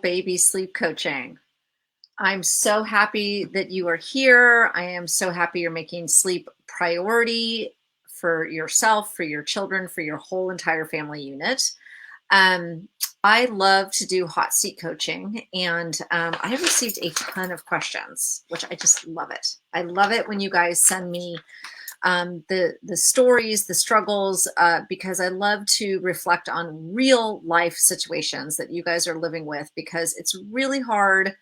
baby sleep coaching. I'm so happy that you are here. I am so happy you're making sleep priority for yourself, for your children, for your whole entire family unit. Um, I love to do hot seat coaching, and I have received a ton of questions, which I just love it. I love it when you guys send me the stories, the struggles, because I love to reflect on real life situations that you guys are living with, because it's really hard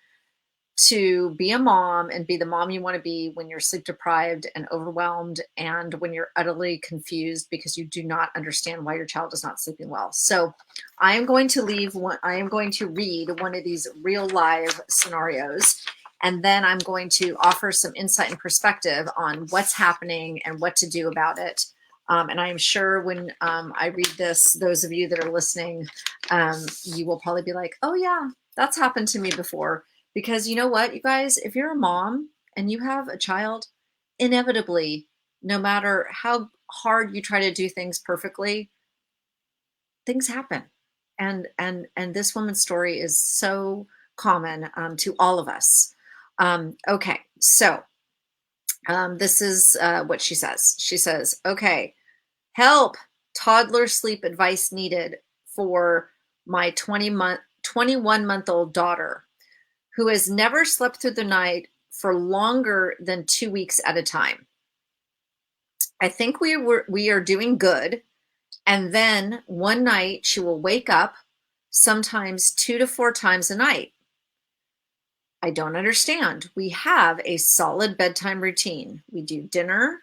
to be a mom and be the mom you want to be when you're sleep deprived and overwhelmed, and when you're utterly confused because you do not understand why your child is not sleeping well. So I am going to read one of these real live scenarios, and then I'm going to offer some insight and perspective on what's happening and what to do about it. And I am sure when I read this, those of you that are listening, you will probably be like, oh yeah, that's happened to me before. Because you know what, you guys, if you're a mom and you have a child, inevitably, no matter how hard you try to do things perfectly, things happen. And this woman's story is so common to all of us. Okay, so this is what she says. She says, okay, help, toddler sleep advice needed for my 21-month-old daughter, who has never slept through the night for longer than 2 weeks at a time. I think we are doing good. And then one night she will wake up sometimes 2 to 4 times a night. I don't understand. We have a solid bedtime routine. We do dinner,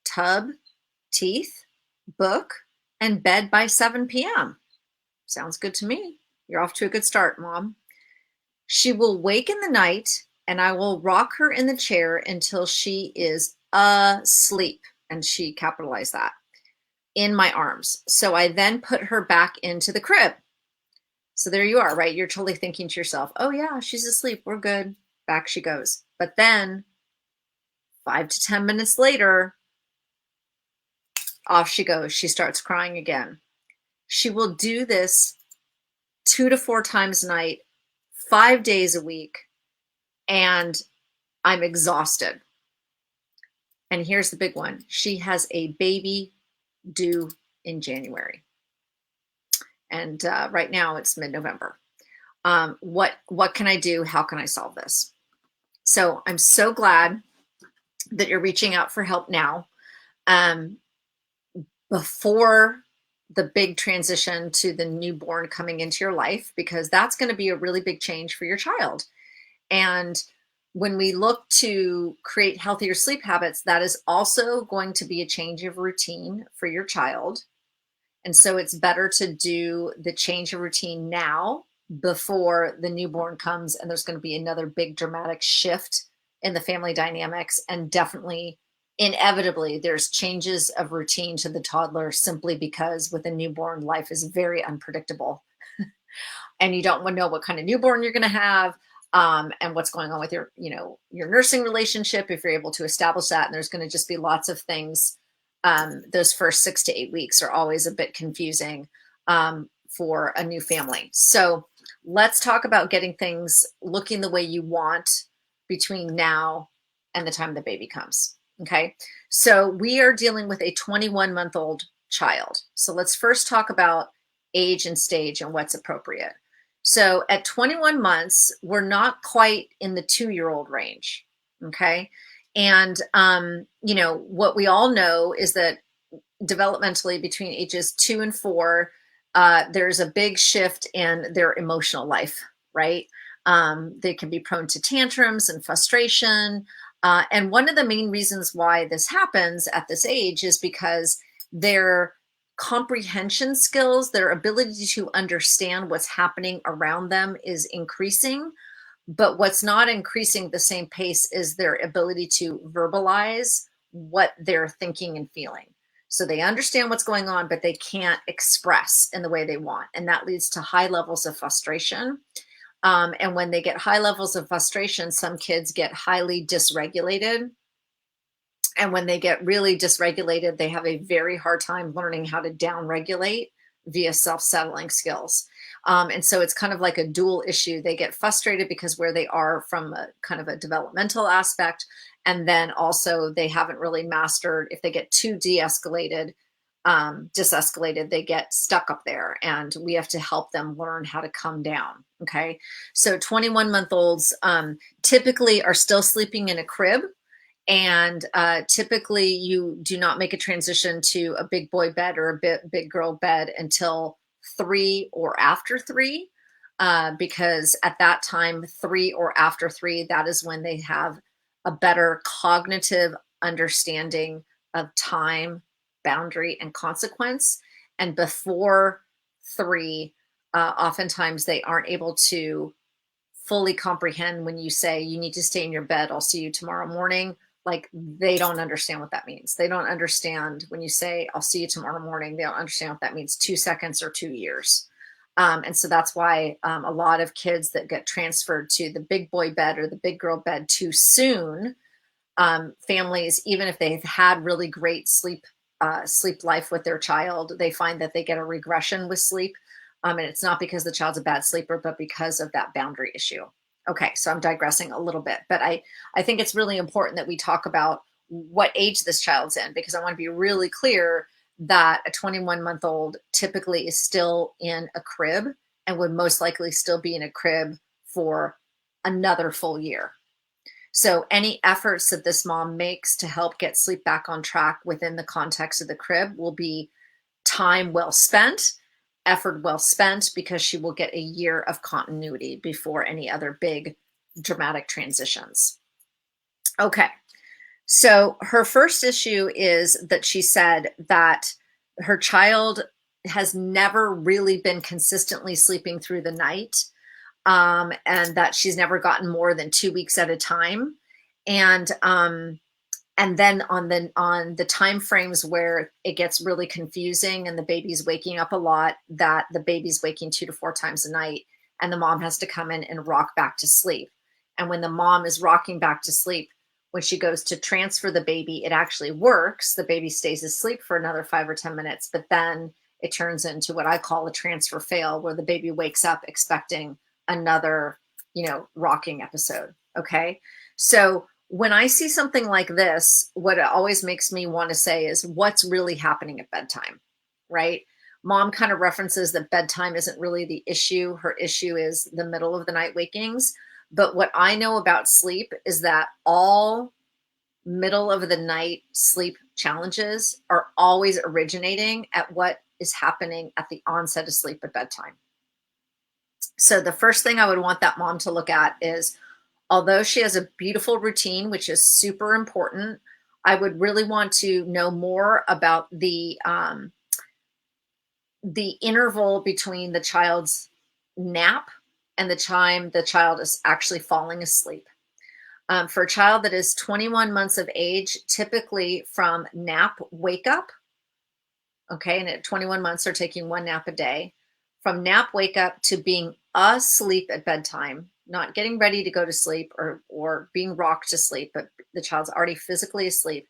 tub, teeth, book, and bed by 7 p.m. Sounds good to me. You're off to a good start, Mom. She will wake in the night, and I will rock her in the chair until she is asleep, and she capitalized that, in my arms. So I then put her back into the crib. So there you are, right? You're totally thinking to yourself, oh yeah, she's asleep, we're good. Back she goes. But then 5 to 10 minutes later, off she goes. She starts crying again. She will do this 2 to 4 times a night, 5 days a week, and I'm exhausted. And here's the big one. She has a baby due in January. And right now it's mid-November. What can I do? How can I solve this? So I'm so glad that you're reaching out for help now, before the big transition to the newborn coming into your life, because that's going to be a really big change for your child. And when we look to create healthier sleep habits, that is also going to be a change of routine for your child. And so it's better to do the change of routine now before the newborn comes, and there's going to be another big dramatic shift in the family dynamics. And definitely, inevitably, there's changes of routine to the toddler, simply because with a newborn, life is very unpredictable. And you don't know what kind of newborn you're going to have, and what's going on with your nursing relationship, if you're able to establish that. And there's going to just be lots of things. Those first 6 to 8 weeks are always a bit confusing for a new family. So let's talk about getting things looking the way you want between now and the time the baby comes. Okay, so we are dealing with a 21-month-old child. So let's first talk about age and stage and what's appropriate. So at 21 months, we're not quite in the 2-year-old range. Okay. And, what we all know is that developmentally between ages 2 and 4, there's a big shift in their emotional life, right? They can be prone to tantrums and frustration. And one of the main reasons why this happens at this age is because their comprehension skills, their ability to understand what's happening around them, is increasing. But what's not increasing the same pace is their ability to verbalize what they're thinking and feeling. So they understand what's going on, but they can't express in the way they want. And that leads to high levels of frustration. And when they get high levels of frustration, some kids get highly dysregulated. And when they get really dysregulated, they have a very hard time learning how to downregulate via self-settling skills. And so it's kind of like a dual issue. They get frustrated because where they are from a kind of a developmental aspect, and then also they haven't really mastered, if they get too de-escalated, disescalated, they get stuck up there, and we have to help them learn how to come down. Okay. So 21-month-olds typically are still sleeping in a crib, and typically you do not make a transition to a big boy bed or a big girl bed until 3 or after 3, because at that time, 3 or after 3, that is when they have a better cognitive understanding of time, boundary, and consequence. And before 3, oftentimes they aren't able to fully comprehend when you say, you need to stay in your bed, I'll see you tomorrow morning. Like, they don't understand what that means. They don't understand when you say, I'll see you tomorrow morning. They don't understand what that means, 2 seconds or 2 years. And so that's why a lot of kids that get transferred to the big boy bed or the big girl bed too soon, families, even if they've had really great sleep life with their child, they find that they get a regression with sleep. And it's not because the child's a bad sleeper, but because of that boundary issue. Okay, so I'm digressing a little bit, but I think it's really important that we talk about what age this child's in, because I want to be really clear that a 21-month-old typically is still in a crib and would most likely still be in a crib for another full year. So any efforts that this mom makes to help get sleep back on track within the context of the crib will be time well spent, effort well spent, because she will get a year of continuity before any other big dramatic transitions. Okay, so her first issue is that she said that her child has never really been consistently sleeping through the night, and that she's never gotten more than 2 weeks at a time. And then on the time frames where it gets really confusing and the baby's waking up a lot, that the baby's waking 2 to 4 times a night, and the mom has to come in and rock back to sleep. And when the mom is rocking back to sleep, when she goes to transfer the baby, it actually works. The baby stays asleep for another 5 or 10 minutes, but then it turns into what I call a transfer fail, where the baby wakes up expecting another, rocking episode. Okay. So when I see something like this, what it always makes me want to say is, what's really happening at bedtime, right? Mom kind of references that bedtime isn't really the issue. Her issue is the middle of the night wakings. But what I know about sleep is that all middle of the night sleep challenges are always originating at what is happening at the onset of sleep at bedtime. So the first thing I would want that mom to look at is, although she has a beautiful routine, which is super important, I would really want to know more about the interval between the child's nap and the time the child is actually falling asleep. For a child that is 21 months of age, typically from nap wake up, okay, and at 21 months they're taking 1 nap a day, from nap wake up to being asleep at bedtime, not getting ready to go to sleep or being rocked to sleep, but the child's already physically asleep,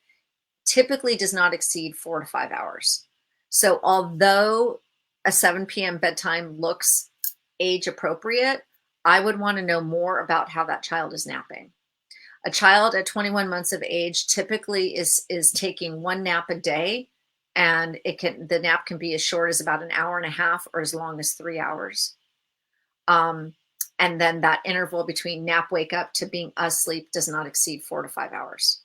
typically does not exceed 4 to 5 hours. So although a 7 p.m. bedtime looks age appropriate, I would want to know more about how that child is napping. A child at 21 months of age typically is taking 1 nap a day, and the nap can be as short as about an hour and a half or as long as 3 hours. And then that interval between nap wake up to being asleep does not exceed 4 to 5 hours.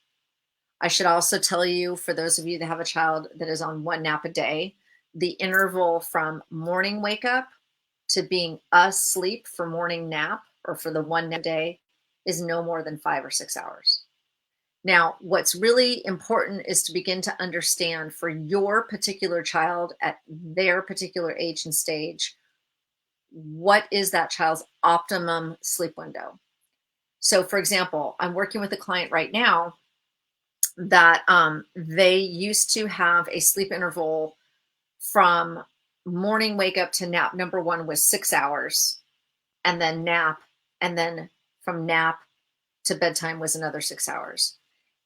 I should also tell you, for those of you that have a child that is on 1 nap a day, the interval from morning wake up to being asleep for morning nap, or for the 1 nap a day, is no more than 5 or 6 hours. Now, what's really important is to begin to understand, for your particular child at their particular age and stage, what is that child's optimum sleep window. So for example, I'm working with a client right now that they used to have a sleep interval from morning wake up to nap number 1 was 6 hours, and then nap, and then from nap to bedtime was another 6 hours.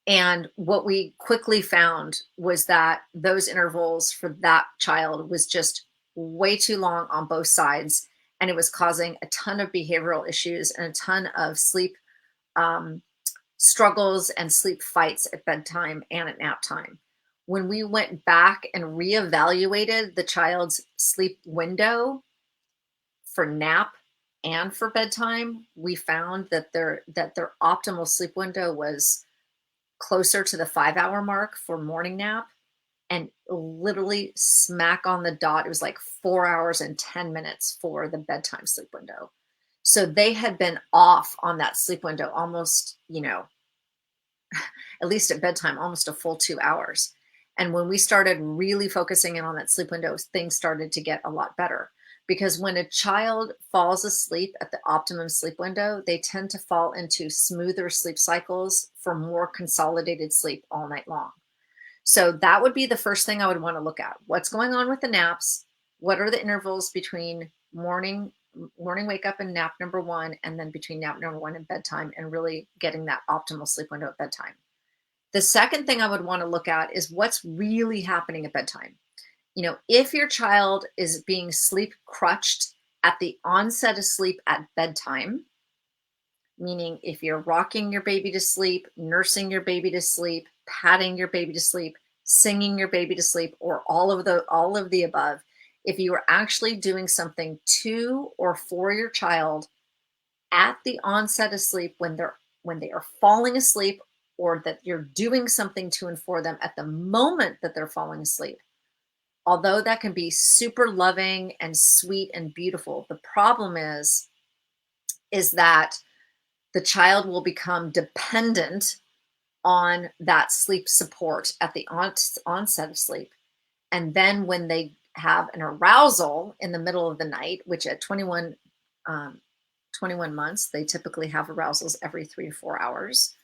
And what we quickly found was that those intervals for that child was just way too long on both sides. and it was causing a ton of behavioral issues and a ton of sleep um, struggles and sleep fights at bedtime and at nap time. When we went back and reevaluated the child's sleep window for nap and for bedtime, we found that their optimal sleep window was closer to the 5 hour mark for morning nap, and literally smack on the dot, it was like 4 hours and 10 minutes for the bedtime sleep window. So they had been off on that sleep window almost, at least at bedtime, almost a full 2 hours. And when we started really focusing in on that sleep window, things started to get a lot better. Because when a child falls asleep at the optimum sleep window, they tend to fall into smoother sleep cycles for more consolidated sleep all night long. So that would be the first thing I would want to look at. What's going on with the naps? What are the intervals between morning wake up and nap number one, and then between nap number one and bedtime, and really getting that optimal sleep window at bedtime? The second thing I would want to look at is what's really happening at bedtime. If your child is being sleep crutched at the onset of sleep at bedtime, meaning if you're rocking your baby to sleep, nursing your baby to sleep, patting your baby to sleep, singing your baby to sleep, or all of the above, if you are actually doing something to or for your child at the onset of sleep when they are falling asleep, or that you're doing something to and for them at the moment that they're falling asleep, although that can be super loving and sweet and beautiful, the problem is that the child will become dependent on that sleep support at the onset of sleep. And then when they have an arousal in the middle of the night, which at 21 months, they typically have arousals every 3 to 4 hours,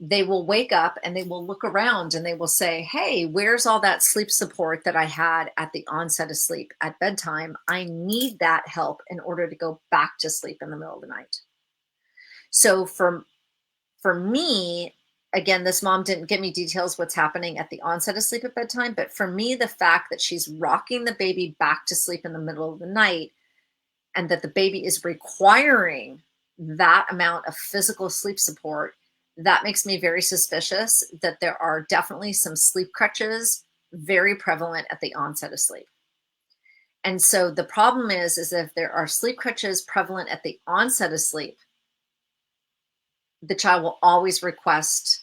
they will wake up and they will look around and they will say, hey, where's all that sleep support that I had at the onset of sleep at bedtime? I need that help in order to go back to sleep in the middle of the night. So for me, again, this mom didn't give me details what's happening at the onset of sleep at bedtime, but for me, the fact that she's rocking the baby back to sleep in the middle of the night and that the baby is requiring that amount of physical sleep support, that makes me very suspicious that there are definitely some sleep crutches very prevalent at the onset of sleep. And so the problem is if there are sleep crutches prevalent at the onset of sleep, the child will always request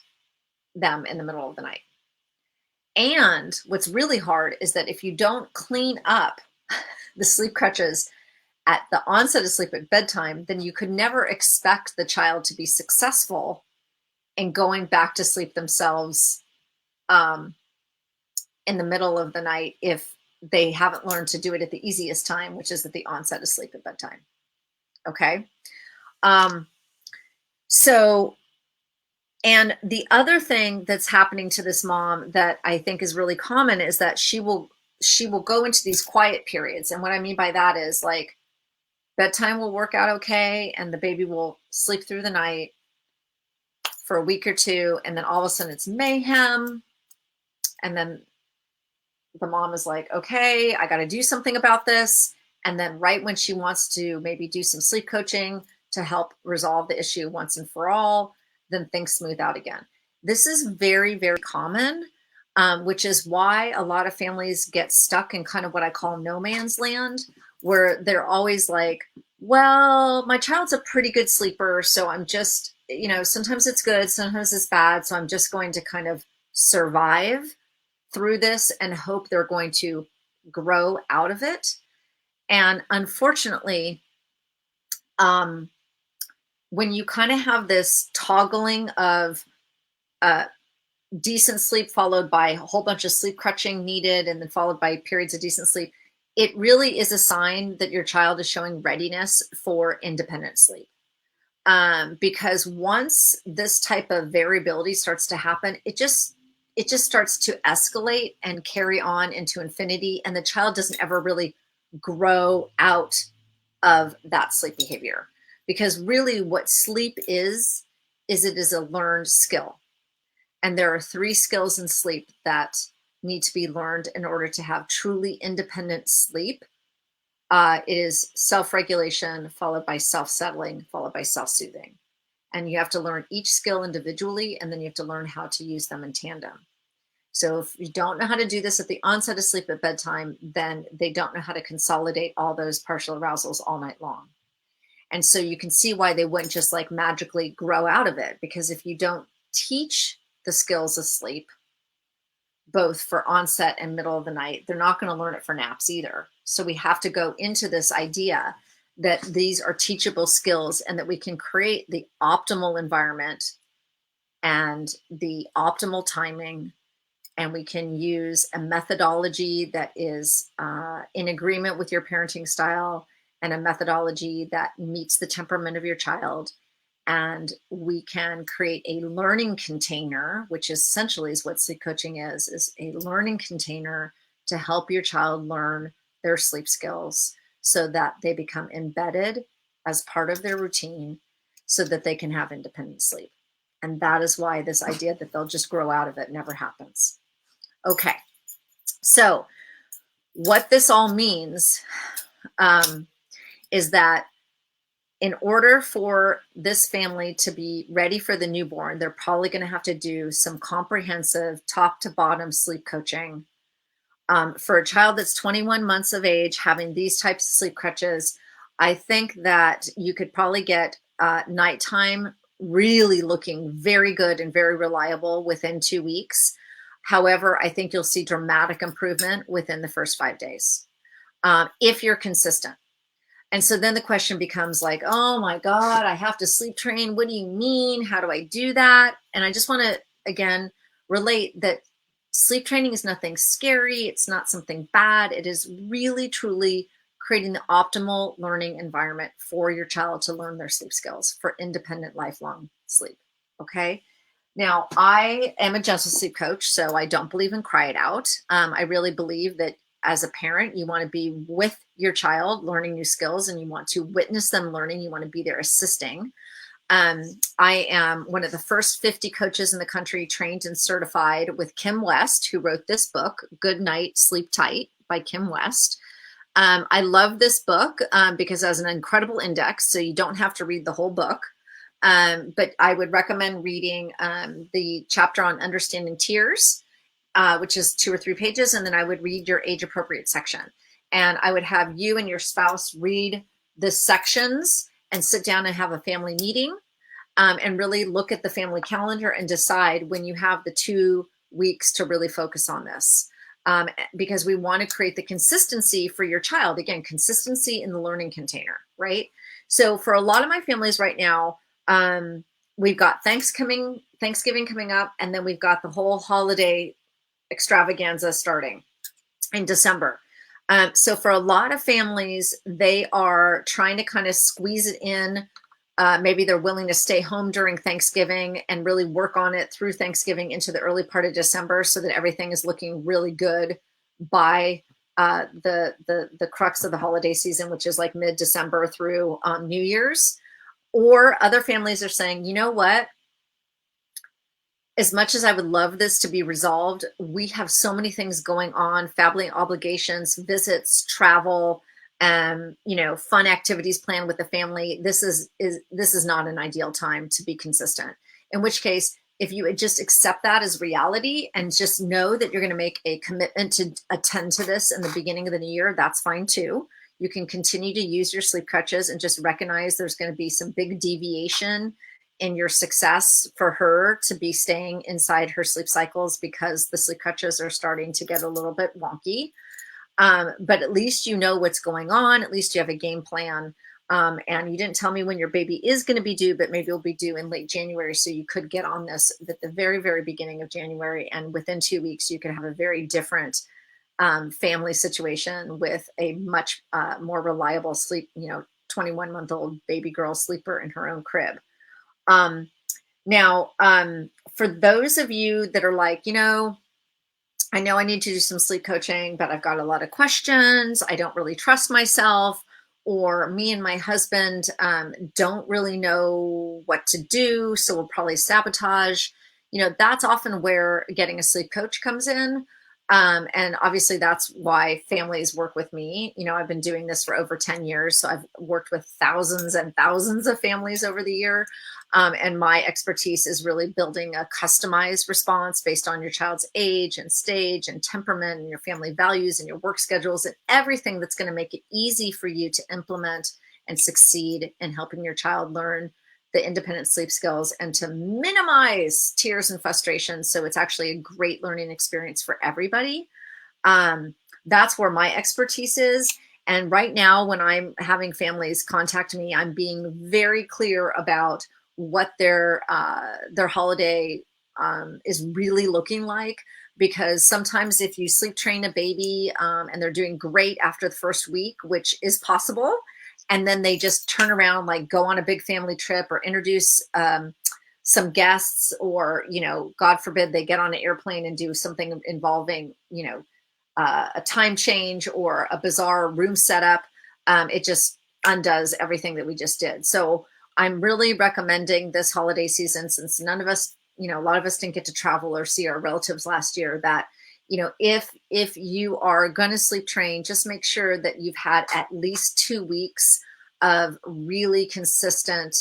them in the middle of the night. And what's really hard is that if you don't clean up the sleep crutches at the onset of sleep at bedtime, then you could never expect the child to be successful in going back to sleep themselves in the middle of the night if they haven't learned to do it at the easiest time, which is at the onset of sleep at bedtime. Okay. And the other thing that's happening to this mom that I think is really common is that she will go into these quiet periods. And what I mean by that is like bedtime will work out okay, and the baby will sleep through the night for a week or two, and then all of a sudden it's mayhem. And then the mom is like, okay, I got to do something about this. And then right when she wants to maybe do some sleep coaching to help resolve the issue once and for all, then things smooth out again. This is very, very common, which is why a lot of families get stuck in kind of what I call no man's land, where they're always like, well, my child's a pretty good sleeper, so I'm just, sometimes it's good, sometimes it's bad, so I'm just going to kind of survive through this and hope they're going to grow out of it. And unfortunately, when you kind of have this toggling of decent sleep followed by a whole bunch of sleep crutching needed and then followed by periods of decent sleep, it really is a sign that your child is showing readiness for independent sleep. Because once this type of variability starts to happen, it just starts to escalate and carry on into infinity, and the child doesn't ever really grow out of that sleep behavior. Because really what sleep is it is a learned skill. And there are 3 skills in sleep that need to be learned in order to have truly independent sleep It is self-regulation followed by self-settling followed by self-soothing. And you have to learn each skill individually, and then you have to learn how to use them in tandem. So if you don't know how to do this at the onset of sleep at bedtime, then they don't know how to consolidate all those partial arousals all night long. And so you can see why they wouldn't just like magically grow out of it, because if you don't teach the skills of sleep, both for onset and middle of the night, they're not going to learn it for naps either. So we have to go into this idea that these are teachable skills and that we can create the optimal environment and the optimal timing, and we can use a methodology that is in agreement with your parenting style and a methodology that meets the temperament of your child. And we can create a learning container, which essentially is what sleep coaching is a learning container to help your child learn their sleep skills so that they become embedded as part of their routine so that they can have independent sleep. And that is why this idea that they'll just grow out of it never happens. Okay, so what this all means is that in order for this family to be ready for the newborn, they're probably going to have to do some comprehensive top to bottom sleep coaching. For a child that's 21 months of age, having these types of sleep crutches, I think that you could probably get nighttime really looking very good and very reliable within 2 weeks. However, I think you'll see dramatic improvement within the first 5 days if you're consistent. And so then the question becomes like, oh my God, I have to sleep train. What do you mean? How do I do that? And I just want to, again, relate that sleep training is nothing scary. It's not something bad. It is really, truly creating the optimal learning environment for your child to learn their sleep skills for independent, lifelong sleep. Okay. Now, I am a gentle sleep coach, so I don't believe in cry it out. I really believe that as a parent, you want to be with your child learning new skills and you want to witness them learning. You want to be there assisting. I am one of the first 50 coaches in the country trained and certified with Kim West, who wrote this book, Good Night, Sleep Tight by Kim West. I love this book because it has an incredible index, so you don't have to read the whole book. But I would recommend reading the chapter on understanding tears, which is 2 or 3 pages. And then I would read your age appropriate section. And I would have you and your spouse read the sections and sit down and have a family meeting and really look at the family calendar and decide when you have the 2 weeks to really focus on this. Because we want to create the consistency for your child. Again, consistency in the learning container, right? So for a lot of my families right now, we've got Thanksgiving coming up, and then we've got the whole holiday extravaganza starting in December. So for a lot of families, they are trying to kind of squeeze it in. Maybe they're willing to stay home during Thanksgiving and really work on it through Thanksgiving into the early part of December so that everything is looking really good by the crux of the holiday season, which is like mid-December through New Year's. Or other families are saying, you know what? As much as I would love this to be resolved, we have so many things going on, family obligations, visits, travel, fun activities planned with the family. This is not an ideal time to be consistent. In which case, if you just accept that as reality and just know that you're going to make a commitment to attend to this in the beginning of the new year, that's fine too. You can continue to use your sleep crutches and just recognize there's going to be some big deviation in your success for her to be staying inside her sleep cycles because the sleep crutches are starting to get a little bit wonky. But at least you know what's going on. At least you have a game plan. And you didn't tell me when your baby is going to be due, but maybe it'll be due in late January. So you could get on this at the very, very beginning of January. And within 2 weeks, you could have a very different family situation with a much more reliable sleep, 21-month-old baby girl sleeper in her own crib. Now, for those of you that are like, I know I need to do some sleep coaching, but I've got a lot of questions. I don't really trust myself, or me and my husband don't really know what to do, so we'll probably sabotage. That's often where getting a sleep coach comes in. And obviously that's why families work with me. You know, I've been doing this for over 10 years. So I've worked with thousands and thousands of families over the year. And my expertise is really building a customized response based on your child's age and stage and temperament and your family values and your work schedules and everything that's going to make it easy for you to implement and succeed in helping your child learn the independent sleep skills and to minimize tears and frustration. So it's actually a great learning experience for everybody. Um, that's where my expertise is. And right now, when I'm having families contact me, I'm being very clear about what their holiday is really looking like. Because sometimes if you sleep train a baby and they're doing great after the first week, which is possible, and then they just turn around, like go on a big family trip or introduce some guests, or, you know, God forbid they get on an airplane and do something involving, you know, a time change or a bizarre room setup, it just undoes everything that we just did. So I'm really recommending this holiday season, since none of us, you know, a lot of us didn't get to travel or see our relatives last year, that, you know, if you are going to sleep train, just make sure that you've had at least 2 weeks of really consistent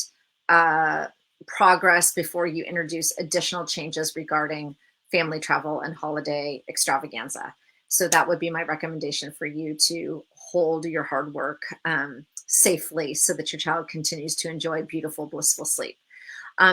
uh, progress before you introduce additional changes regarding family travel and holiday extravaganza. So that would be my recommendation for you, to hold your hard work safely so that your child continues to enjoy beautiful, blissful sleep.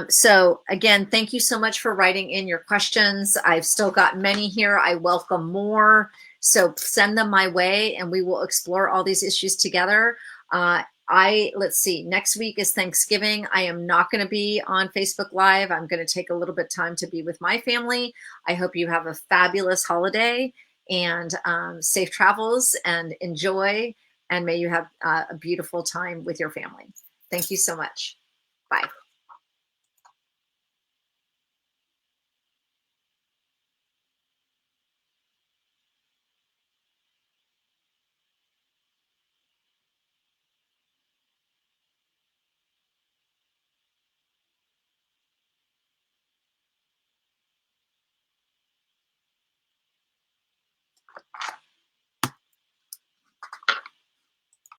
So again, thank you so much for writing in your questions. I've still got many here. I welcome more. So send them my way and we will explore all these issues together. Let's see, next week is Thanksgiving. I am not going to be on Facebook Live. I'm going to take a little bit of time to be with my family. I hope you have a fabulous holiday and safe travels and enjoy. And may you have a beautiful time with your family. Thank you so much. Bye.